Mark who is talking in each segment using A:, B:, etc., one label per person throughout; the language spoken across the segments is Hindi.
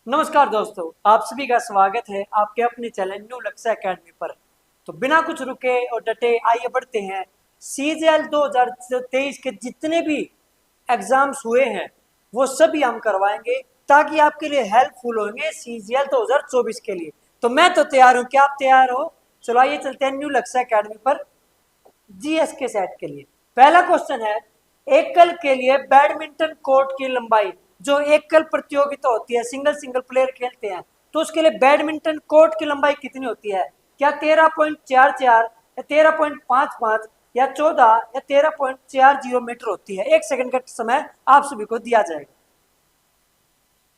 A: नमस्कार दोस्तों, आप सभी का स्वागत है आपके अपने चैनल न्यू लक्ष्य एकेडमी पर। तो बिना कुछ रुके और डटे आइए बढ़ते हैं। सीजीएल 2023 के जितने भी एग्जाम्स हुए हैं वो सभी हम करवाएंगे ताकि आपके लिए हेल्पफुल होंगे सीजीएल 2024 के लिए। तो मैं तो तैयार हूँ, क्या आप तैयार हो? चलो आइए चलते हैं न्यू लक्ष्य एकेडमी पर जीएस के सेट के लिए। पहला क्वेश्चन है, एकल के लिए बैडमिंटन कोर्ट की लंबाई, जो एकल प्रतियोगिता होती है, सिंगल सिंगल प्लेयर खेलते हैं, तो उसके लिए बैडमिंटन कोर्ट की लंबाई कितनी होती है? क्या 13.44 या 13.55 या 14 या 13.40 मीटर होती है? 1 सेकंड का समय आप सभी को दिया जाएगा।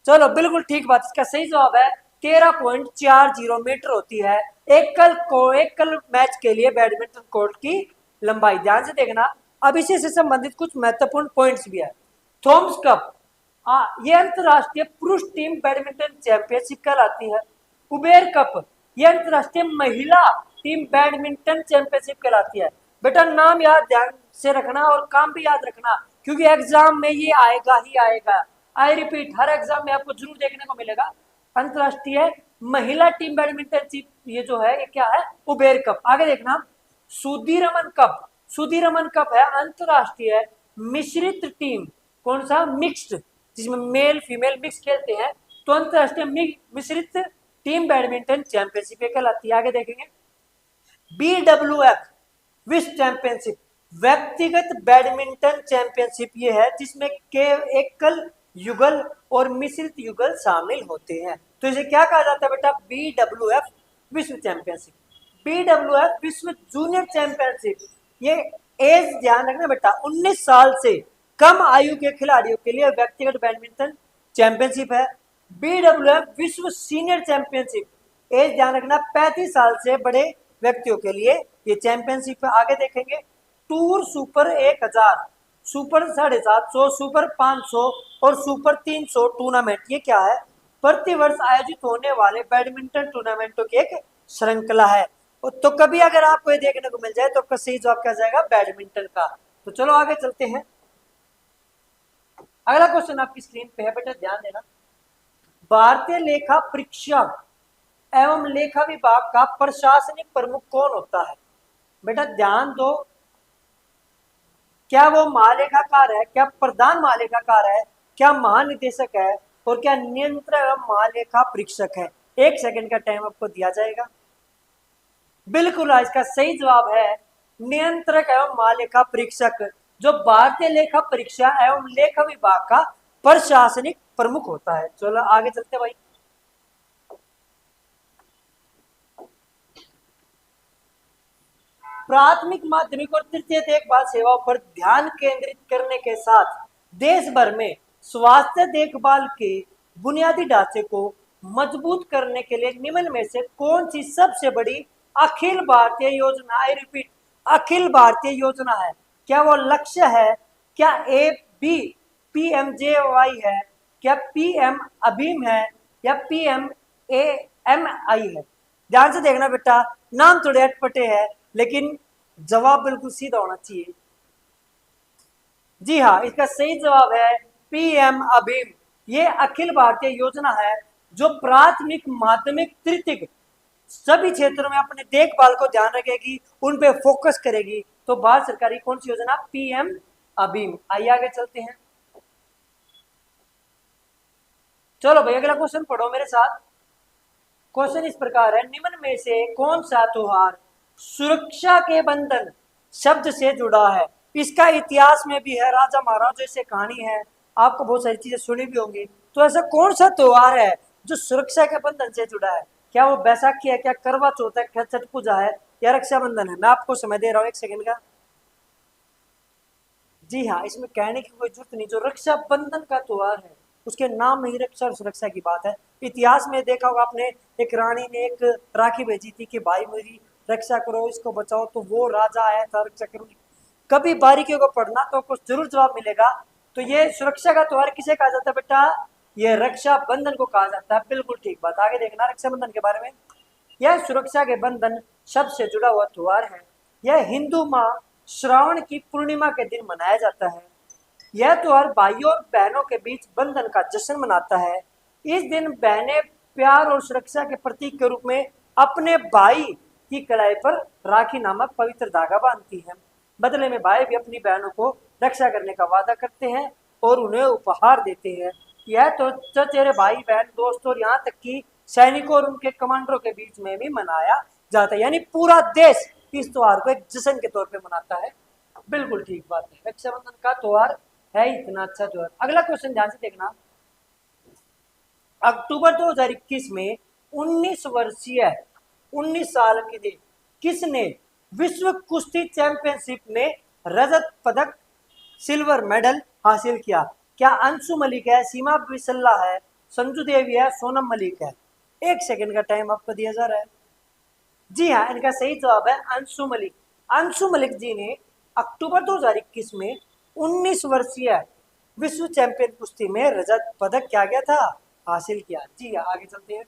A: चलो बिल्कुल ठीक बात, इसका सही जवाब है 13.40 मीटर होती है एकल मैच के लिए बैडमिंटन कोर्ट की लंबाई। ध्यान से देखना। अब इसी से संबंधित कुछ महत्वपूर्ण पॉइंट्स भी है। थॉमस कप, ये अंतरराष्ट्रीय पुरुष टीम बैडमिंटन चैंपियनशिप कहलाती है। कुबेर कप, ये अंतरराष्ट्रीय महिला टीम बैडमिंटन चैंपियनशिप कहलाती है। बेटा नाम याद ध्यान से रखना और काम भी याद रखना, क्योंकि एग्जाम में ये आएगा ही आएगा। आई रिपीट, हर एग्जाम में आपको जरूर देखने को मिलेगा। अंतरराष्ट्रीय महिला टीम बैडमिंटन, ये जो है ये क्या है? कुबेर कप। आगे देखना, सुधीरमन कप। सुधीरमन कप है अंतरराष्ट्रीय मिश्रित टीम, कौन सा? मिक्स्ड, जिसमें मेल फीमेल मिक्स खेलते हैं, तो अंतरराष्ट्रीय मिश्रित टीम बैडमिंटन चैंपियनशिप कहलाती है। आगे देखेंगे, BWF विश्व चैंपियनशिप, व्यक्तिगत बैडमिंटन चैंपियनशिप ये है जिसमें के एकल युगल और मिश्रित युगल शामिल होते हैं। तो इसे क्या कहा जाता है बेटा? BWF विश्व चैंपियनशिप। BWF विश्व जूनियर चैंपियनशिप, ये एज ध्यान रखना बेटा, 19 साल से कम आयु के खिलाड़ियों के लिए व्यक्तिगत बैडमिंटन चैंपियनशिप है। BWF विश्व सीनियर चैंपियनशिप, एज ध्यान रखना 35 साल से बड़े व्यक्तियों के लिए ये चैंपियनशिप है। आगे देखेंगे, टूर सुपर 1000, सुपर 750, सुपर 500 और सुपर 300 टूर्नामेंट, ये क्या है? प्रतिवर्ष आयोजित होने वाले बैडमिंटन टूर्नामेंटों की एक श्रृंखला है। तो कभी अगर आपको ये देखने को मिल जाए तो आपका सही जवाब क्या जाएगा? बैडमिंटन का। तो चलो आगे चलते हैं। अगला क्वेश्चन आपकी स्क्रीन पे है बेटा, ध्यान देना। भारतीय लेखा परीक्षक एवं लेखा विभाग का प्रशासनिक प्रमुख कौन होता है? बेटा ध्यान दो, क्या वो महालेखाकार है, क्या प्रधान महालेखाकार है, क्या महानिदेशक है, और क्या नियंत्रक एवं महालेखा परीक्षक है? 1 सेकंड का टाइम आपको दिया जाएगा। बिल्कुल इसका सही जवाब है नियंत्रक एवं महालेखा परीक्षक, जो भारतीय लेखा परीक्षा एवं लेखा विभाग का प्रशासनिक प्रमुख होता है। चलो आगे चलते भाई। प्राथमिक, माध्यमिक और तृतीय देखभाल सेवाओं पर ध्यान केंद्रित करने के साथ देश भर में स्वास्थ्य देखभाल के बुनियादी ढांचे को मजबूत करने के लिए निम्न में से कौन सी सबसे बड़ी अखिल भारतीय योजना, आई रिपीट, अखिल भारतीय योजना है? क्या वो लक्ष्य है? क्या PMJY है? क्या PM अभीम है? या PMAMI है? ध्यान से देखना बेटा, नाम थोड़े अटपटे हैं लेकिन जवाब बिल्कुल सीधा होना चाहिए। जी हाँ, इसका सही जवाब है PM अभीम। ये अखिल भारतीय योजना है जो प्राथमिक, माध्यमिक, तृतीयक सभी क्षेत्रों में अपने देखभाल को ध्यान रखेगी, उन पे फोकस करेगी। तो भारत सरकार की कौन सी योजना? PM अभीम। आइए आगे चलते हैं। चलो भाई अगला क्वेश्चन पढ़ो मेरे साथ। क्वेश्चन इस प्रकार है, निम्न में से कौन सा त्योहार सुरक्षा के बंधन शब्द से जुड़ा है? इसका इतिहास में भी है, राजा महाराजा से कहानी है, आपको बहुत सारी चीजें सुनी भी होंगी। तो ऐसा कौन सा त्योहार है जो सुरक्षा के बंधन से जुड़ा है? क्या वो बैसाखी है, क्या करवा चौथ है, क्या छठ पूजा है, या रक्षाबंधन है? मैं आपको समय दे रहा हूँ 1 सेकंड का। जी हाँ, इसमें कहने की कोई जरूरत नहीं, जो रक्षाबंधन का त्योहार है उसके नाम में ही रक्षा और सुरक्षा की बात है। इतिहास में देखा होगा आपने, एक रानी ने एक राखी भेजी थी कि भाई मेरी रक्षा करो, इसको बचाओ, तो वो राजा आया था रक्षा करो। कभी बारीकियों को पढ़ना तो कुछ जरूर जवाब मिलेगा। तो ये सुरक्षा का त्योहार किसे कहा जाता है बेटा? ये रक्षाबंधन को कहा जाता है। बिल्कुल ठीक बात। आगे देखना रक्षाबंधन के बारे में। यह सुरक्षा के बंधन शब्द से जुड़ा हुआ त्योहार है। यह हिंदू माह श्रावण की पूर्णिमा के दिन मनाया जाता है। यह त्योहार भाइयों और बहनों के बीच बंधन का जश्न मनाता है। इस दिन बहनें प्यार और सुरक्षा के प्रतीक के रूप में अपने भाई की कलाई पर राखी नामक पवित्र धागा बांधती हैं। बदले में भाई भी अपनी बहनों को रक्षा करने का वादा करते हैं और उन्हें उपहार देते हैं। यह तो चचेरे भाई बहन दोस्त और यहाँ तक कि सैनिकों और उनके कमांडरों के बीच में भी मनाया जाता है, यानी पूरा देश इस त्योहार को एक जश्न के तौर पे मनाता है। बिल्कुल ठीक बात है, रक्षाबंधन का त्योहार है इतना अच्छा त्योहार। अगला क्वेश्चन ध्यान से देखना। अक्टूबर 2021 में 19 वर्षीय 19 साल के किसने विश्व कुश्ती चैंपियनशिप में रजत पदक सिल्वर मेडल हासिल किया? क्या अंशु मलिक है, सीमा बिसल्ला है, संजू देवी है, सोनम मलिक है? 1 सेकंड का टाइम आपको दिया जा रहा है। जी हाँ, इनका सही जवाब है अंशु मलिक। अंशु मलिक जी ने अक्टूबर 2021 में 19 वर्षीय विश्व चैंपियन कुश्ती में रजत पदक क्या गया था, हासिल किया। जी हाँ, आगे चलते हैं।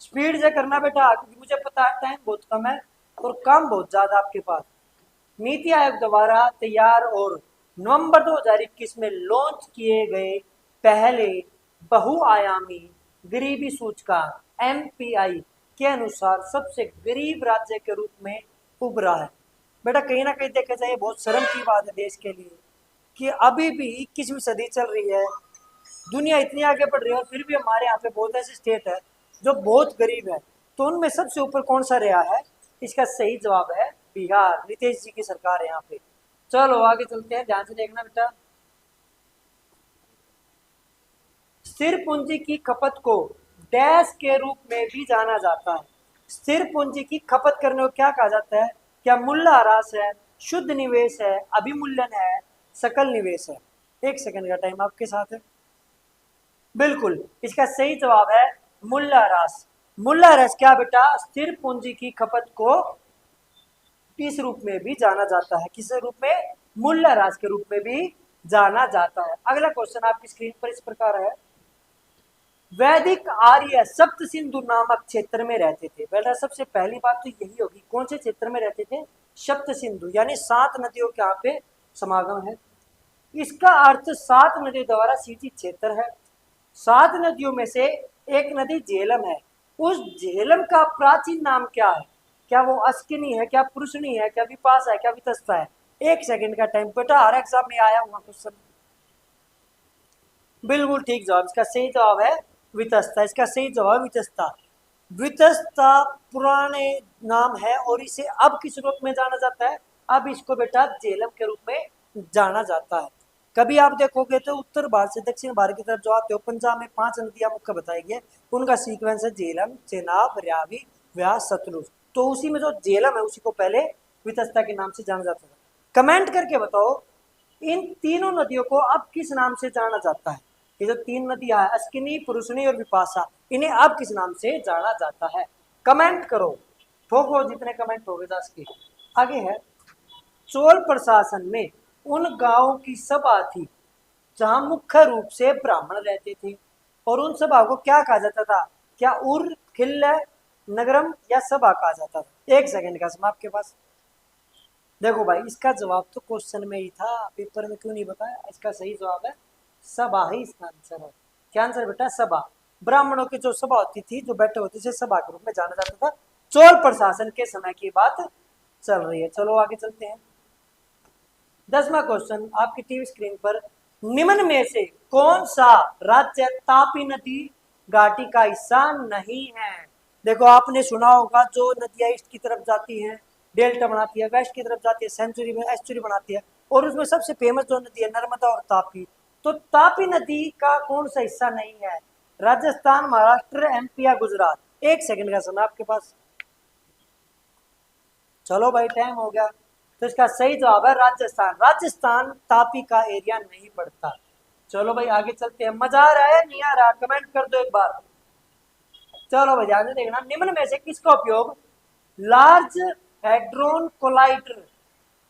A: स्पीड से करना बेटा, क्योंकि मुझे पता है टाइम बहुत कम है और काम बहुत ज्यादा आपके पास। नीति आयोग द्वारा तैयार और नवंबर 2021 में लॉन्च किए गए पहले बहुआयामी गरीबी सूचकांक MPI के अनुसार सबसे गरीब राज्य के रूप में उभरा है। बेटा कहीं ना कहीं देखा जाए बहुत शर्म की बात है देश के लिए कि अभी भी 21वीं सदी चल रही है, दुनिया इतनी आगे बढ़ रही है और फिर भी हमारे यहाँ पे बहुत ऐसे स्टेट है जो बहुत गरीब है। तो उनमें सबसे ऊपर कौन सा रहा है? इसका सही जवाब है बिहार। नीतीश जी की सरकार है यहाँ पे। चलो आगे चलते हैं, ध्यान से देखना बेटा। स्थिर पूंजी की खपत को डैश के रूप में भी जाना जाता है। स्थिर पूंजी की खपत करने को क्या कहा जाता है? क्या मूल्यह्रास है, शुद्ध निवेश है, अभिमूल्यन है, सकल निवेश है? 1 सेकंड का टाइम आपके साथ है। बिल्कुल, इसका सही जवाब है मूल्यह्रास। मूल्यह्रास क्या बेटा? स्थिर पूंजी की खपत को किस रूप में भी जाना जाता है? किस रूप में? मूल्यह्रास के रूप में भी जाना जाता है। अगला क्वेश्चन आपकी स्क्रीन पर इस प्रकार है। वैदिक आर्य सप्त सिंधु नामक क्षेत्र में रहते थे। बेटा सबसे पहली बात तो यही होगी, कौन से क्षेत्र में रहते थे? सप्त सिंधु, यानी 7 नदियों के यहाँ पे समागम है। इसका अर्थ 7 नदियों द्वारा सिंचित क्षेत्र है। 7 नदियों में से एक नदी झेलम है। उस झेलम का प्राचीन नाम क्या है? क्या वो अस्किनी है, क्या पुरुषनी है, क्या विपाशा है, क्या वितस्ता है? 1 सेकंड का टाइम बेटा, हर एग्जाम में आया हुआ क्वेश्चन। बिल्कुल ठीक जवाब, इसका सही जवाब है वितस्ता। इसका सही जवाब वितस्ता। वितस्ता पुराने नाम है और इसे अब किस रूप में जाना जाता है? अब इसको बेटा झेलम के रूप में जाना जाता है। कभी आप देखोगे तो उत्तर भारत से दक्षिण भारत की तरफ जो आते हो, पंजाब में 5 नदियां मुख्य बताई गई, उनका सीक्वेंस है झेलम, चेनाब, रावी, व्यास, सतलुज। तो उसी में जो झेलम है उसी को पहले वितस्ता के नाम से जाना जाता था। कमेंट करके बताओ इन तीनों नदियों को अब किस नाम से जाना जाता है? ये जो 3 नदियां हैं, अस्किनी, पुरुषनी और विपाशा, इन्हें अब किस नाम से जाना जाता है? कमेंट करो, ठोको जितने कमेंट हो गए 10 के। आगे है, चोल प्रशासन में उन गांवों की सभा थी जहां मुख्य रूप से ब्राह्मण रहते थे और उन सभा को क्या कहा जाता था? क्या उर, खिल्ल, नगरम या सभा कहा जाता था? 1 सेकंड का समय आपके पास। देखो भाई, इसका जवाब तो क्वेश्चन में ही था, पेपर में क्यों नहीं बताया? इसका सही जवाब है सभा ही इसका आंसर है। क्या आंसर बेटा? सभा। ब्राह्मणों की जो सभा होती थी, जो बैठे होते थे, सभा के रूप में जाना जाता था। चोल प्रशासन के समय की बात चल रही है। चलो आगे चलते हैं। 10वां क्वेश्चन आपकी टीवी स्क्रीन पर। निम्न में से कौन सा राज्य तापी नदी घाटी का हिस्सा नहीं है? देखो आपने सुना होगा जो नदियां ईस्ट की तरफ जाती हैं डेल्टा बनाती है, वेस्ट की तरफ जाती है सेंचुरी में एस्चुरी बनाती है, और उसमें सबसे फेमस जो नदी है नर्मदा और तापी। तो तापी नदी का कौन सा हिस्सा नहीं है? राजस्थान, महाराष्ट्र, MP या गुजरात? 1 सेकंड का समय आपके पास। चलो भाई टाइम हो गया। तो इसका सही जवाब है राजस्थान। राजस्थान तापी का एरिया नहीं पड़ता। चलो भाई आगे चलते हैं। मजा आ रहा है नहीं आ रहा? कमेंट कर दो एक बार। चलो भाई ध्यान से देखना। निम्न में से किसका उपयोग लार्ज हेड्रोन कोलाइडर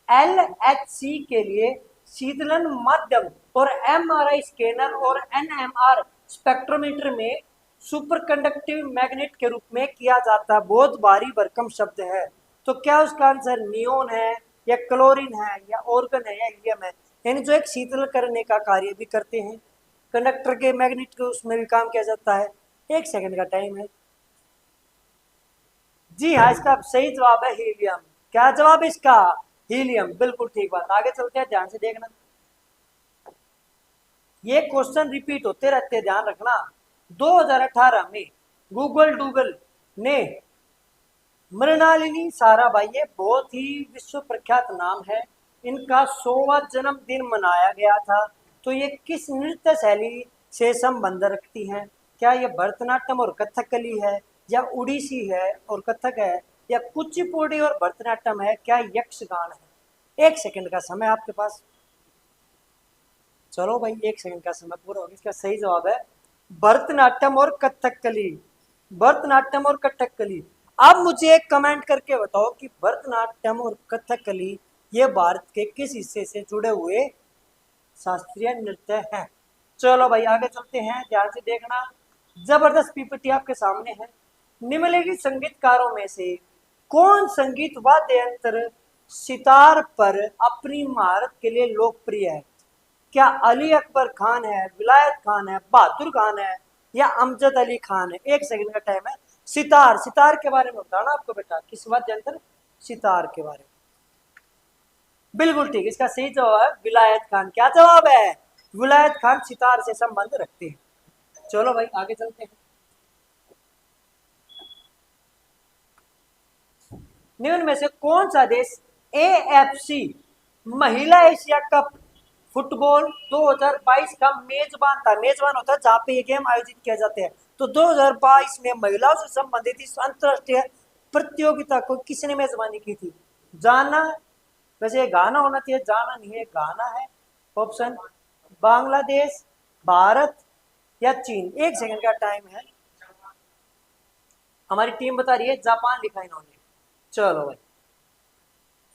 A: LHC के लिए शीतलन माध्यम और MRI स्कैनर और NMR स्पेक्ट्रोमीटर में सुपरकंडक्टिव मैग्नेट के रूप में किया जाता है? बहुत भारी भरकम शब्द है। तो क्या उसका आंसर नियोन है या क्लोरीन है या ऑर्गन है या हीलियम है? यानी जो एक शीतल करने का कार्य भी करते हैं, कंडक्टर के मैग्नेट के उसमें भी काम किया जाता है, 1 सेकंड का टाइम है। जी हाँ, इसका सही जवाब है हीलियम। क्या जवाब है इसका? हीलियम, बिल्कुल ठीक बात। आगे चलते हैं, ध्यान से देखना। ये क्वेश्चन रिपीट होते रहते हैं, ध्यान रखना। 2018 में गूगल ने मृणालिनी साराभाई, ये बहुत ही विश्व प्रख्यात नाम है, इनका 100वां जन्मदिन मनाया गया था। तो ये किस नृत्य शैली से संबंध रखती हैं? क्या ये भरतनाट्यम और कथकली है, या उड़ीसी है और कथक है, या कुचिपुड़ी और भरतनाट्यम है, क्या यक्षगान है? 1 सेकंड का समय आपके पास। चलो भाई, 1 सेकंड का समय पूरा हो गया। इसका सही जवाब है भरतनाट्यम और कथकली। भरतनाट्यम और कथकली। अब मुझे एक कमेंट करके बताओ कि भरतनाट्यम और कथकली ये भारत के किस हिस्से से जुड़े हुए शास्त्रीय नृत्य हैं? चलो भाई, आगे चलते हैं, ध्यान से देखना। जबरदस्त पीपीटी आपके सामने है। निम्नलिखित संगीतकारों में से कौन संगीत वाद्य यंत्र सितार पर अपनी महारत के लिए लोकप्रिय है? क्या अली अकबर खान है, विलायत खान है, बहादुर खान है, या अमजद अली खान है? 1 सेकंड का टाइम है। सितार, सितार के बारे में बताना आपको बेटा, किस वाद्य यंत्र? सितार के बारे में। बिल्कुल ठीक, इसका सही जवाब है विलायत खान। क्या जवाब है? विलायत खान सितार से संबंध रखते हैं। चलो भाई, आगे चलते हैं। निम्न में से कौन सा देश एएफसी महिला एशिया कप फुटबॉल 2022 का मेजबान था? मेजबान होता है जहां पे ये गेम आयोजित किया जाते हैं। तो 2022 में महिलाओं से संबंधित इस अंतरराष्ट्रीय प्रतियोगिता को किसने मेजबानी की थी? जाना, वैसे गाना होना चाहिए, जाना नहीं है, गाना है। ऑप्शन बांग्लादेश, भारत, या चीन। 1 सेकंड का टाइम है। हमारी टीम बता रही है जापान लिखा इन्होंने। चलो भाई,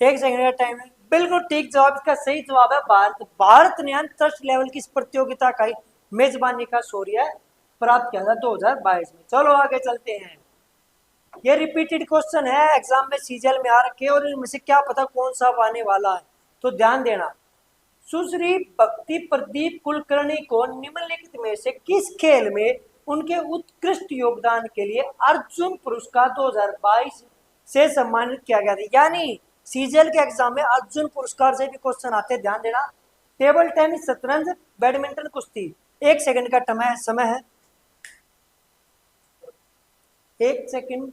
A: 1 सेकंड का टाइम है। बिल्कुल ठीक जवाब, इसका सही जवाब है भारत। भारत ने अंतरराष्ट्रीय लेवल की इस प्रतियोगिता का मेजबानी का शौर्य प्राप्त किया था 2022 में। चलो आगे चलते हैं। ये रिपीटेड क्वेश्चन है, एग्जाम में सीजीएल में आ रखे, और इनमें से क्या पता कौन सा आने वाला है, तो ध्यान देना। सुश्री भक्ति प्रदीप कुलकर्णी को निम्नलिखित में से किस खेल में उनके उत्कृष्ट योगदान के लिए अर्जुन पुरस्कार 2022 से सम्मानित किया गया था? यानी सीजीएल के एग्जाम में अर्जुन पुरस्कार से भी क्वेश्चन आते हैं, ध्यान देना। टेबल टेनिस, शतरंज, बैडमिंटन, कुश्ती। 1 सेकंड का समय है। 1 सेकंड।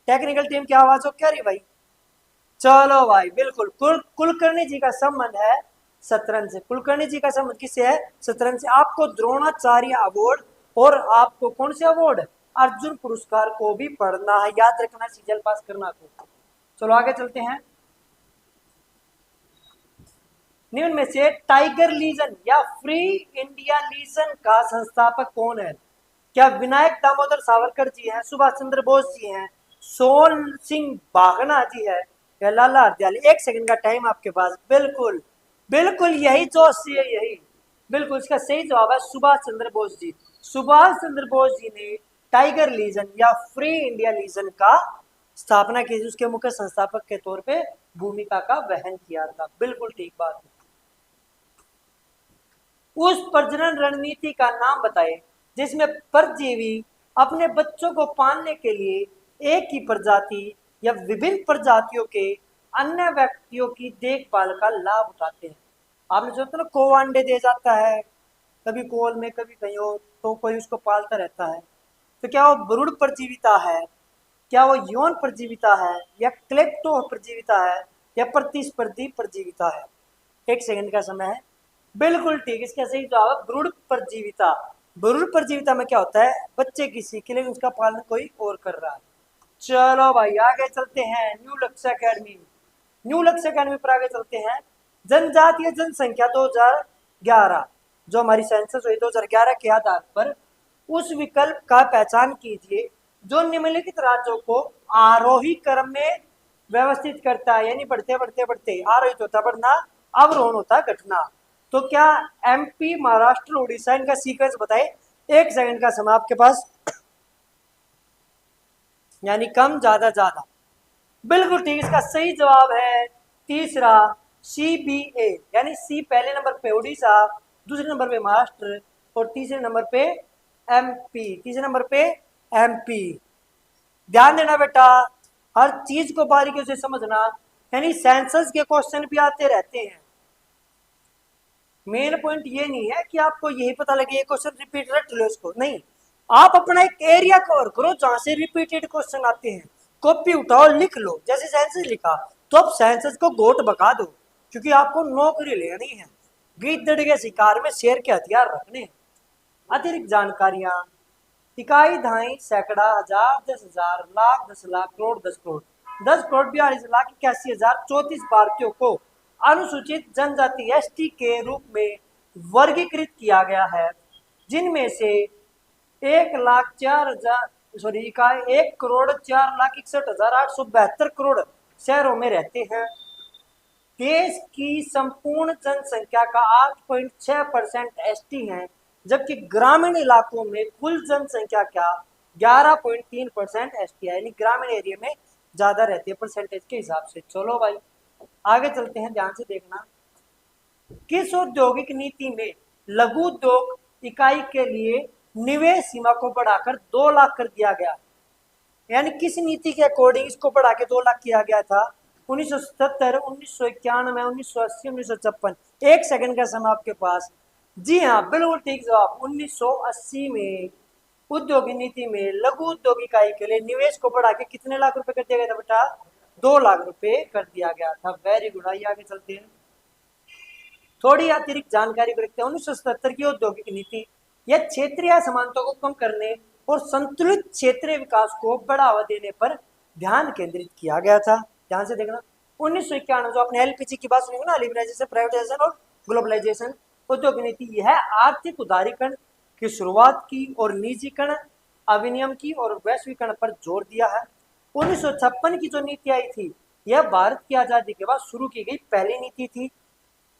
A: टेक्निकल टीम की आवाज हो क्या रही भाई? चलो भाई, बिल्कुल कुलकर्णी जी का संबंध है शतरंज से। कुलकर्णी जी का संबंध किससे है? शतरंज से। आपको द्रोणाचार्य अवार्ड और आपको कौन से अवार्ड? अर्जुन पुरस्कार को भी पढ़ना है, याद रखना सीजीएल पास करना को। चलो आगे चलते हैं। निम्न में से टाइगर लीजन या फ्री इंडिया लीजन का संस्थापक कौन है? क्या विनायक दामोदर सावरकर जी हैं, सुभाष चंद्र बोस जी हैं, सोल सिंह बागना जी है, या लाला हरदयाल? 1 सेकंड का टाइम आपके पास। बिल्कुल बिल्कुल, यही जोश है, यही बिल्कुल इसका सही जवाब है सुभाष चंद्र बोस जी। सुभाष चंद्र बोस जी ने टाइगर लीजन या फ्री इंडिया लीजन का स्थापना की, उसके मुख्य संस्थापक के तौर पे भूमिका का वहन किया था। बिल्कुल ठीक बात है। उस प्रजनन रणनीति का नाम बताएं जिसमें परजीवी अपने बच्चों को पालने के लिए एक ही प्रजाति या विभिन्न प्रजातियों के अन्य व्यक्तियों की देखभाल का लाभ उठाते हैं। आपने सोचा ना, कौवा अंडे दे जाता है, कभी कोल में कभी कहीं और, तो कोई उसको पालता रहता है। तो क्या वो भ्रूण परजीविता है, क्या वो यौन परजीविता है, या क्लेप्टो परजीविता है, या प्रतिस्पर्धी परजीविता है? 1 सेकंड का समय है। बिल्कुल ठीक, इसका सही जवाब है भ्रूण परजीविता। भ्रूण परजीविता में क्या होता है? बच्चे किसी के लिए उसका पालन कोई और कर रहा है। चलो भाई, आगे चलते हैं। न्यू लक्ष्य अकेडमी, न्यू लक्ष्य अकेडमी पर आगे चलते हैं। जनजातीय जनसंख्या 2011, जो हमारी सेंसस हुई 2011 के आधार पर उस विकल्प का पहचान कीजिए जो निम्नलिखित राज्यों को आरोही क्रम में व्यवस्थित करता है, यानी बढ़ते बढ़ते बढ़ते आरोहित होता बढ़ना, अवरोहण होता घटना। तो क्या एमपी, महाराष्ट्र, उड़ीसा, इनका सीक्वेंस बताए। 1 सेकंड का समय आपके पास, यानी कम ज्यादा ज्यादा। बिल्कुल ठीक, इसका सही जवाब है तीसरा, सीबीए, यानी सी पहले नंबर पे उड़ीसा, दूसरे नंबर पे महाराष्ट्र, और तीसरे नंबर पे एमपी, तीसरे नंबर पे एमपी। ध्यान देना बेटा, हर चीज को बारीकी से समझना, यानी सेंसस के क्वेश्चन भी आते रहते हैं। मेन पॉइंट ये नहीं है कि आपको यही पता लगे ये क्वेश्चन रिपीट रट लो इसको, नहीं, आप अपना एक एरिया कवर करो जहां से रिपीटेड क्वेश्चन आते हैं, कॉपी उठाओ लिख लो। जैसे सेंसस लिखा तो अब सेंसस को गोट बका दो, क्योंकि आपको नौकरी लेनी है, गिद्दड़ के शिकार में शेर के हथियार रखने हैं। अतिरिक्त जानकारियां, इकाई दहाई सैकड़ा हजार 10,000 लाख 10 लाख करोड़ 10 करोड़ 10 करोड़ 42,81,034 भारतीयों को अनुसूचित जनजाति एसटी के रूप में वर्गीकृत किया गया है, जिनमें से 1,04,61,872 शहरों में रहते हैं। देश की संपूर्ण जनसंख्या का 8.6% एसटी है, जबकि ग्रामीण इलाकों में कुल जनसंख्या का 11.3% एसटी है, यानी ग्रामीण एरिया में ज्यादा रहती है परसेंटेज के हिसाब से। चलो भाई आगे चलते हैं, ध्यान से देखना। किस औद्योगिक नीति में लघु उद्योग इकाई के लिए निवेश सीमा को बढ़ाकर 2 लाख कर दिया गया? यानी किस नीति के अकॉर्डिंग इसको बढ़ा के 2 लाख किया गया था? 1977, 1991, 1980, 1956। एक सेकंड का समय आपके पास। जी हाँ, बिल्कुल ठीक जवाब। 1980 में उद्योगिक नीति में लघु उद्योग इकाई के लिए निवेश को बढ़ा के कितने लाख रुपए कर दिया गया था बेटा? 2 लाख रुपए कर दिया गया था। Very good. आइए आगे चलते हैं, थोड़ी अतिरिक्त जानकारी को रखते हैं। 1977 की औद्योगिक नीति यह क्षेत्रीय असमानता को कम करने और संतुलित क्षेत्रीय विकास को बढ़ावा देने पर ध्यान केंद्रित किया गया था। ध्यान से देखना, 1991 जो आपने एलपीजी की बात सुनी ना, लिबरलाइजेशन, प्राइवेटाइजेशन और ग्लोबलाइजेशन उद्योग नीति, यह आर्थिक उदारीकरण की शुरुआत की और निजीकरण, अविनियम की और वैश्वीकरण पर जोर दिया है। 1956 की जो नीति आई थी, यह भारत की आजादी के बाद शुरू की गई पहली नीति थी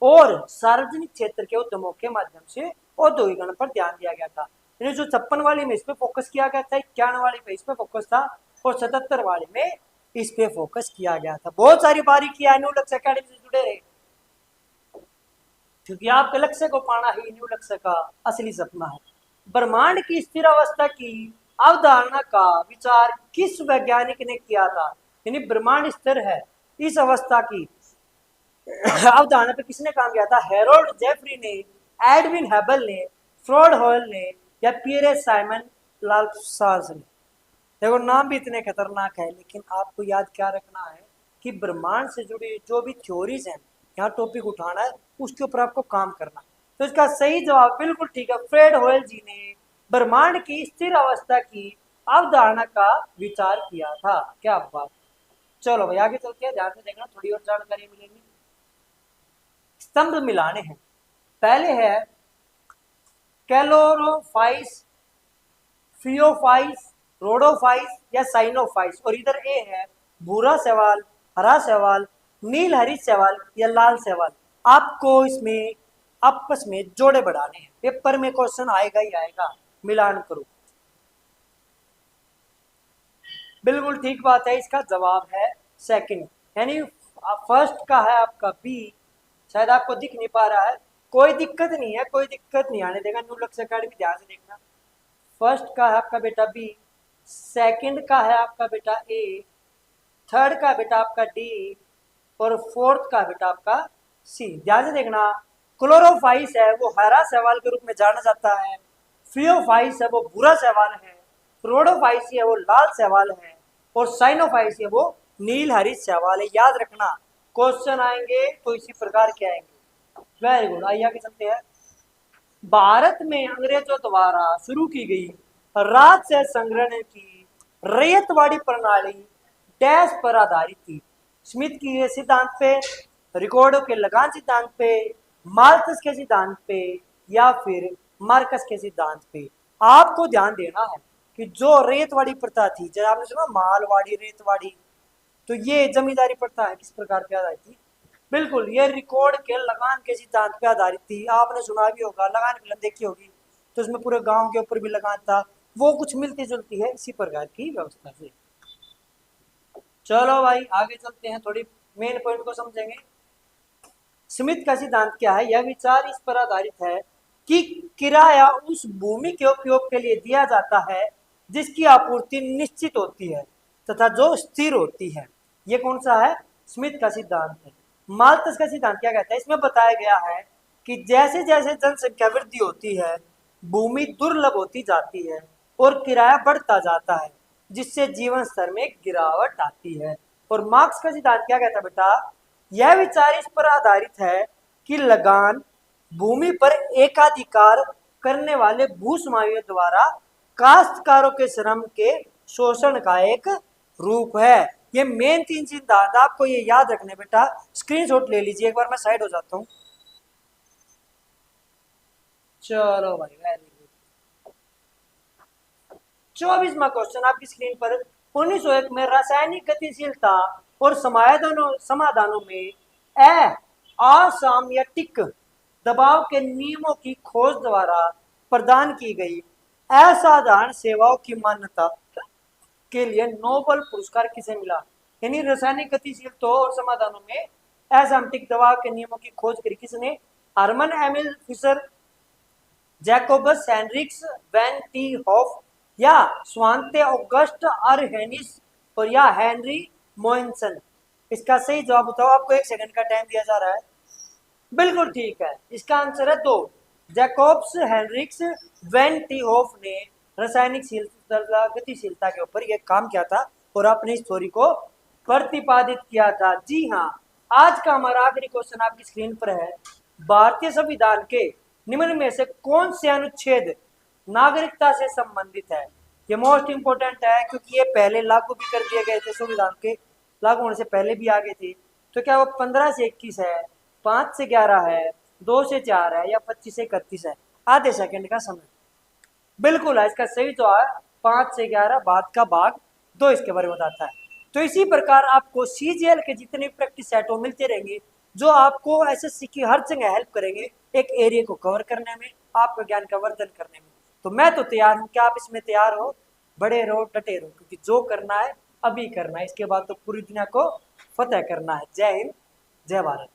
A: और सार्वजनिक क्षेत्र के उद्यमों के माध्यम से औद्योगिकरण पर ध्यान दिया गया था। 1956 वाली में इस पे फोकस किया गया था, 91 वाली पे इस पे फोकस था और 77 वाली में इस पे फोकस किया गया था। बहुत सारी बारीकियां न्यू लक्ष्य अकेडमी से जुड़े रहे, क्योंकि आपके लक्ष्य को पाना ही न्यू लक्ष्य का असली सपना है। ब्रह्मांड की स्थिर अवस्था की अवधारणा का विचार किस वैज्ञानिक ने किया था? यानी ब्रह्मांड स्थिर है, इस अवस्था की अवधारणा पे किसने काम किया था? हेरोल्ड जेफरी ने, एडविन हेबल ने, फ्रॉड हॉल ने या पीरे साइमन लालसाज ने? देखो नाम भी इतने खतरनाक है, लेकिन आपको याद क्या रखना है कि ब्रह्मांड से जुड़ी जो भी थ्योरीज हैं, यहाँ टॉपिक उठाना है, उसके ऊपर आपको काम करना। तो इसका सही जवाब बिल्कुल ठीक है, फ्रेड होयल जी ने ब्रह्मांड की स्थिर अवस्था की अवधारणा का विचार किया था। क्या बात। चलो भाई आगे चलते हैं, ध्यान से देखना, थोड़ी और जानकारी मिलेगी। स्तंभ मिलाने हैं। पहले है कैलोरोफाइस, फियोफाइस, रोडोफाइस या साइनोफाइस, और इधर ए है भूरा सवाल, हरा सवाल, नील हरित सवाल या लाल सवाल। आपको इसमें आपस में जोड़े बढ़ाने हैं, पेपर में क्वेश्चन आएगा ही आएगा, मिलान करो। बिल्कुल ठीक बात है, इसका जवाब है सेकंड, यानी फर्स्ट का है आपका बी। शायद आपको दिख नहीं पा रहा है, कोई दिक्कत नहीं है, कोई दिक्कत नहीं आने देगा न्यू लक्ष्य अकेडमी, ध्यान से देखना। फर्स्ट का है आपका बेटा बी, सेकंड का है आपका बेटा ए, थर्ड का बेटा आपका डी और फोर्थ का बेटा आपका सी। ध्यान से देखना, क्लोरोफाइस है वो हरा सवाल के रूप में जाना जाता है, फियोफाइस है वो भूरा सवाल है, रोडोफाइस है वो लाल सवाल है और साइनोफाइस है वो नील हरित सवाल है। याद रखना, क्वेश्चन आएंगे तो इसी प्रकार के आएंगे। Very good. आइए आगे चलते हैं। भारत में अंग्रेजों द्वारा शुरू की गई राजस्व संग्रहण की रैयतवाड़ी प्रणाली डैश पर आधारित थी? स्मिथ के सिद्धांत पे, रिकॉर्डो के लगान सिद्धांत पे, माल्थस के सिद्धांत पे या फिर मार्कस के सिद्धांत पे? आपको ध्यान देना है कि जो रेतवाड़ी प्रथा थी, जैसे आपने सुना मालवाड़ी, रेतवाड़ी, तो ये जमींदारी प्रथा है किस प्रकार पे आधारित थी? बिल्कुल, ये रिकॉर्ड के लगान के सिद्धांत पे आधारित थी। आपने सुना भी होगा, लगान फिल्म देखी होगी, तो उसमें पूरे गांव के ऊपर भी लगान था, वो कुछ मिलती जुलती है इसी प्रकार की व्यवस्था से। चलो भाई आगे चलते हैं, थोड़ी मेन पॉइंट को समझेंगे। स्मिथ का सिद्धांत क्या है? यह विचार इस पर आधारित है कि किराया उस भूमि के उपयोग के लिए दिया जाता है जिसकी आपूर्ति निश्चित होती है तथा जो स्थिर होती है। ये कौन सा है? स्मिथ का सिद्धांत है। माल्थस का सिद्धांत क्या कहता है? इसमें बताया गया है कि जैसे जैसे जनसंख्या वृद्धि होती है, भूमि दुर्लभ होती जाती है और किराया बढ़ता जाता है, जिससे जीवन स्तर में गिरावट आती है। और मार्क्स का सिद्धांत क्या कहता है बेटा? यह विचार इस पर आधारित है कि लगान भूमि पर एकाधिकार करने वाले भूस्वामियों द्वारा काश्तकारों के श्रम के शोषण का एक रूप है। ये मेन 3 सिद्धांत आपको ये याद रखने बेटा। स्क्रीनशॉट ले लीजिए, एक बार मैं साइड हो जाता हूं। चलो भाई, वेरी गुड। 24वां क्वेश्चन आपकी स्क्रीन पर। 1901 में रासायनिक गतिशीलता और समाधानों में असामयिक दबाव के नियमों की खोज द्वारा प्रदान की गई असाधारण सेवाओं की मान्यता के लिए नोबेल पुरस्कार किसे मिला? यानी रासायनिक गतिशीलता और समाधानों में असामयिक दबाव के नियमों की खोज करी किसने? Hermann Emil Fischer, Jacobus Henricus van t Hoff, या स्वांते ऑगस्ट अरहेनिस, और या हेनरी मोइनसन। इसका सही जवाब बताओ। आपको 1 सेकंड का टाइम दिया जा रहा है। बिल्कुल ठीक है, इसका आंसर है 2। Jacobus Henricus van t Hoff ने रासायनिक गतिशीलता के ऊपर यह काम किया था और अपनी स्टोरी को प्रतिपादित किया था। जी हाँ, आज का हमारा आखिरी क्वेश्चन आपकी स्क्रीन पर है। भारतीय संविधान के निम्न में से कौन से अनुच्छेद नागरिकता से संबंधित है? ये मोस्ट इंपोर्टेंट है क्योंकि ये पहले लागू भी कर दिए गए थे, संविधान के लागू होने से पहले भी आ गए थे। तो क्या वो 15 से 21 है, 5 से 11 है, 2 से 4 है, या 25 से 31 है? आधे सेकंड का समय। बिल्कुल है, इसका सही जवाब 5 से 11 बाद का भाग 2 इसके बारे में बताता है। तो इसी प्रकार आपको सीजीएल के जितने प्रैक्टिस सेट वो मिलते रहेंगे, जो आपको एसएससी की हर जगह हेल्प करेंगे एक एरिया को कवर करने में, आपका ज्ञान का वर्धन करने में। तो मैं तो तैयार हूँ, क्या आप इसमें तैयार हो? बड़े रहो, डटे रहो, क्योंकि जो करना है अभी करना है, इसके बाद तो पूरी दुनिया को फतेह करना है। जय हिंद, जय भारत।